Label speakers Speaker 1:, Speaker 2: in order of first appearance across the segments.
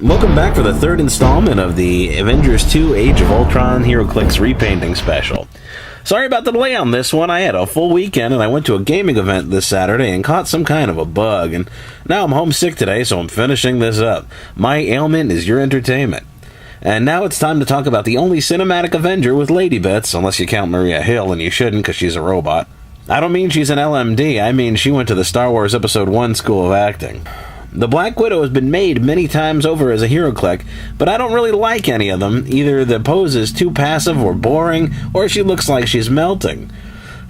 Speaker 1: Welcome back for the third installment of the Avengers 2 Age of Ultron Heroclix repainting special. Sorry about the delay on this one. I had a full weekend and I went to a gaming event this Saturday and caught some kind of a bug, and now I'm homesick today, so I'm finishing this up. My ailment is your entertainment. And now it's time to talk about the only cinematic Avenger with lady bits, unless you count Maria Hill, and you shouldn't because she's a robot. I don't mean she's an LMD, I mean she went to the Star Wars Episode 1 School of Acting. The Black Widow has been made many times over as a Heroclix, but I don't really like any of them. Either the pose is too passive or boring, or she looks like she's melting.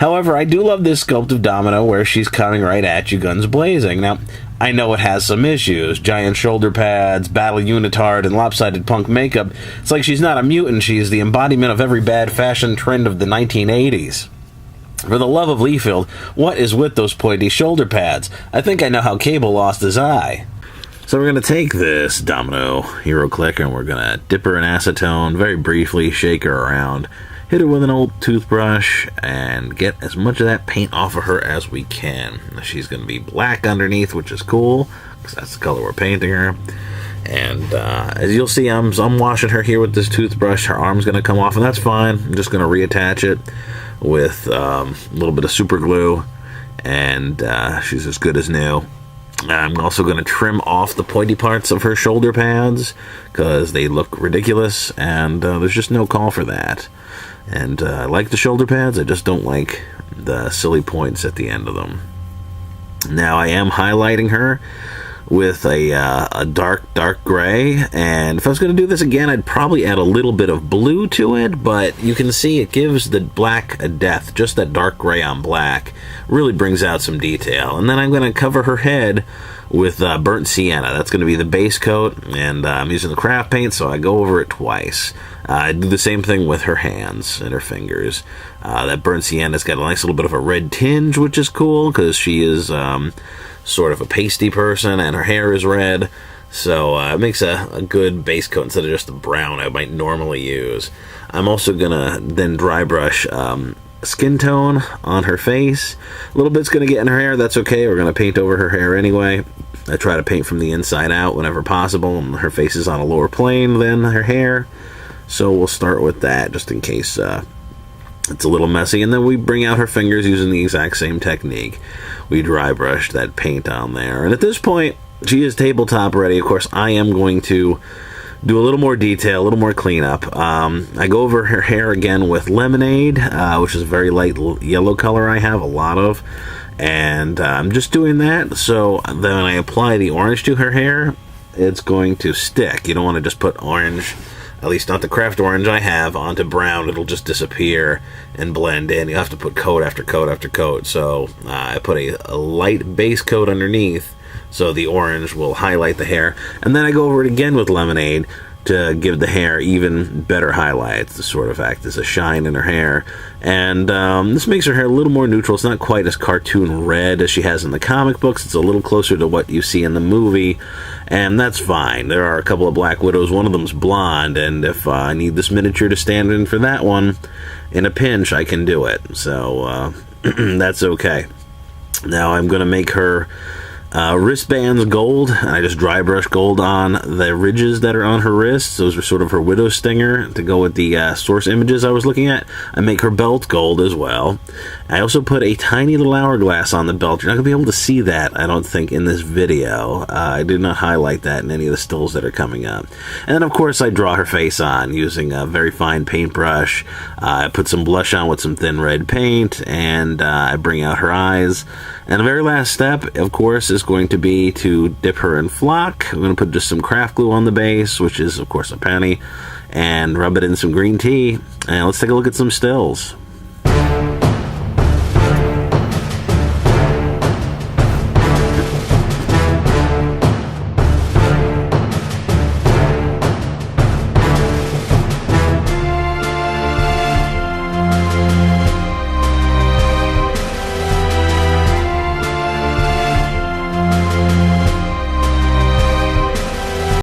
Speaker 1: However, I do love this sculpt of Domino where she's coming right at you, guns blazing. Now, I know it has some issues. Giant shoulder pads, battle unitard, and lopsided punk makeup. It's like she's not a mutant, she's the embodiment of every bad fashion trend of the 1980s. For the love of Leafield, what is with those pointy shoulder pads? I think I know how Cable lost his eye. So we're going to take this Domino Heroclix and we're going to dip her in acetone, very briefly shake her around, hit her with an old toothbrush, and get as much of that paint off of her as we can. She's going to be black underneath, which is cool, because that's the color we're painting her. And as you'll see, I'm washing her here with this toothbrush. Her arm's going to come off, and that's fine. I'm just going to reattach it with a little bit of super glue, and she's as good as new. I'm also going to trim off the pointy parts of her shoulder pads because they look ridiculous, and there's just no call for that. And I like the shoulder pads, I just don't like the silly points at the end of them. Now I am highlighting her with a dark gray, and if I was going to do this again, I'd probably add a little bit of blue to it, but you can see it gives the black a depth. Just that dark gray on black really brings out some detail. And then I'm going to cover her head with burnt sienna. That's going to be the base coat, and I'm using the craft paint, so I go over it twice. I do the same thing with her hands and her fingers. That burnt sienna's got a nice little bit of a red tinge, which is cool because she is sort of a pasty person, and her hair is red, so it makes a good base coat instead of just the brown I might normally use. I'm also gonna then dry brush skin tone on her face. A little bit's gonna get in her hair, that's okay, we're gonna paint over her hair anyway. I try to paint from the inside out whenever possible, and her face is on a lower plane than her hair, so we'll start with that just in case it's a little messy. And then we bring out her fingers using the exact same technique. We dry brush that paint on there, and at this point she is tabletop ready. Of course, I am going to do a little more detail, a little more cleanup. I go over her hair again with lemonade, which is a very light yellow color I have a lot of, and I'm just doing that so then when I apply the orange to her hair, it's going to stick. You don't want to just put orange, at least not the craft orange I have, onto brown. It'll just disappear and blend in. You have to put coat after coat after coat. So I put a light base coat underneath so the orange will highlight the hair. And then I go over it again with lemonade to give the hair even better highlights, to sort of act as a shine in her hair. And this makes her hair a little more neutral. It's not quite as cartoon red as she has in the comic books. It's a little closer to what you see in the movie, and that's fine. There are a couple of Black Widows. One of them's blonde, and if I need this miniature to stand in for that one, in a pinch, I can do it. So that's okay. Now I'm going to make her wristbands gold, and I just dry brush gold on the ridges that are on her wrists. Those are sort of her widow stinger to go with the source images I was looking at. I make her belt gold as well. I also put a tiny little hourglass on the belt. You're not going to be able to see that, I don't think, in this video. I did not highlight that in any of the stills that are coming up. And then, of course, I draw her face on using a very fine paintbrush. I put some blush on with some thin red paint, and I bring out her eyes. And the very last step, of course, is going to be to dip her in flock. I'm going to put just some craft glue on the base, which is, of course, a penny, and rub it in some green tea. And let's take a look at some stills.